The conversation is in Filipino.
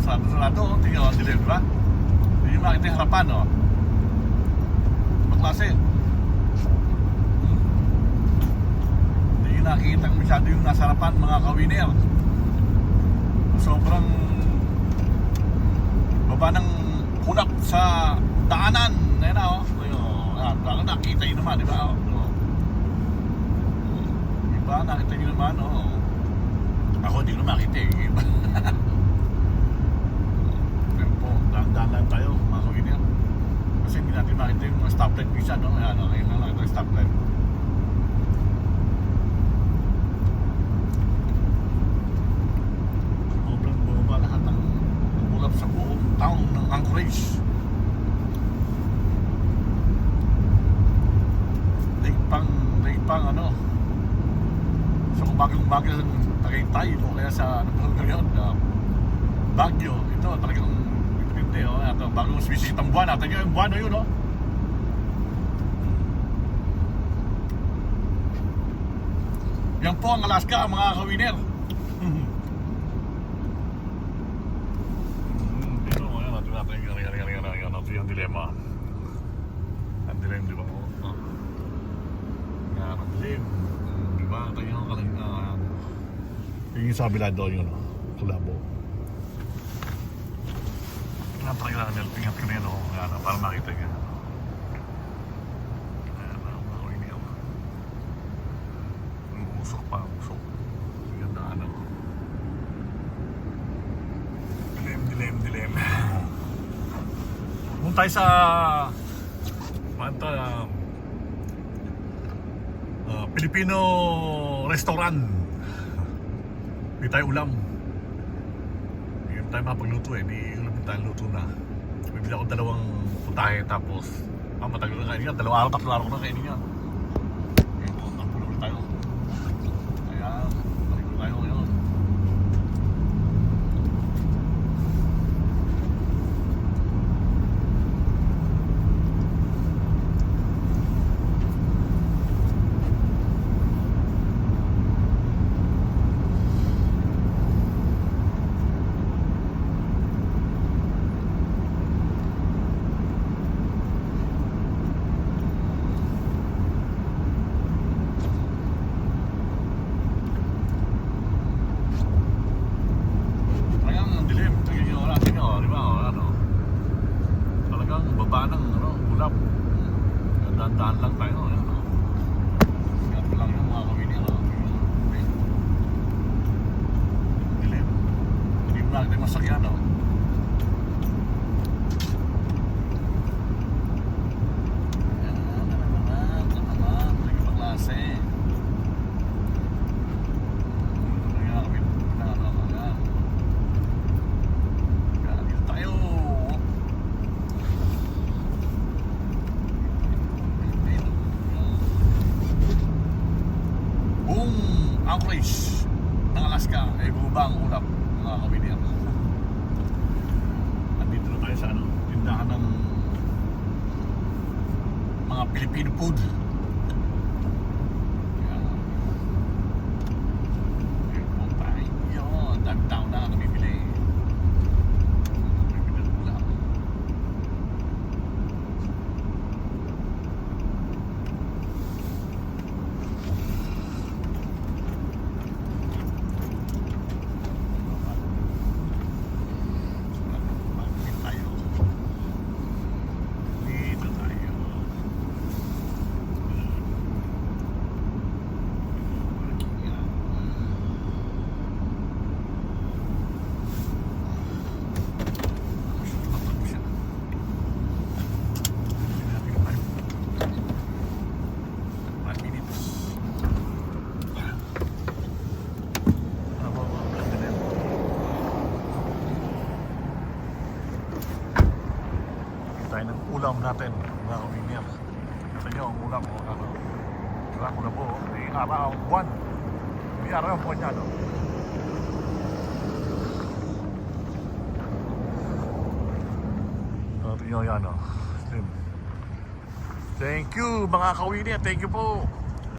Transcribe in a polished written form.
Sarado, tingnan mo, dilim, di ba? Hindi nyo makita yung harapan, no? Maklase. Hindi nyo nakikita masyado yung nasa harapan, mga kawiner. Sobrang baba ng hulap sa daanan. Ayan na, oh. Baka nakita nyo naman, di ba? Diba, nakita nyo naman, oh. Ako hindi ko na makita, eh. Pero po, dahan-dahan lang tayo, mga kawiner. Kasi hindi natin makita yung mga stoplight minsan, no? Ayan, okay lang nakita yung stoplight. Sobrang bumaba lahat ng bulap sa buong town ng Anchorage. Daig pang ano, sa umagang-umaga sa Tagaytay o kaya sa ngayon, Baguio. Ito talagang hindi, oh. Ito, bagong sumisikitang buwan. Natin yung buwan na yun, oh. Yan po ang Alaska, mga kawiner. Dito, ayan, natin yung dilema. Ang dilim, di ba? Yan, ang dilim. Di ba? Natin yung kalinga. Yung sa kabila doon yun, oh. Kulabo. Talaga pingat ko na yan, oh. Yan, para makita niya. Ayan, mga kawiner. Usok pa, usok. Ganda, ano. Dilim. Punta tayo sa Filipino restaurant. Hindi tayo ulam. Hindi tayo mapagluto, eh. Hindi ulam tayo luto na. Bibili ako dalawang putahe, tapos matagal na kainin nga. 2 araw, 3 araw ko na kainin nga. Okay, napulo ulit tayo. Ayan, balik tayo ngayon. Dahan lang tayo, ayan, oh. Sigat lang yung mga kawiner, oh. Dilim. Hindi mo nakita yung masakyan, oh. Ayan, ito naman, naging paklase. Anchorage ng Alaska ay bumaba ang ulap, mga kawiner. Nandito na tayo sa tindahan ng mga Filipino food. Ayan po tayo. Dami tao na namimili. Tayo ng ulam natin, mga kawiner. Ito nyo ang ulam, oh. Diba, ulam po, may araw, buwan. May araw ang buwan niya, no? Ito nyo yan, oh. Thank you, mga kawiner. Thank you po.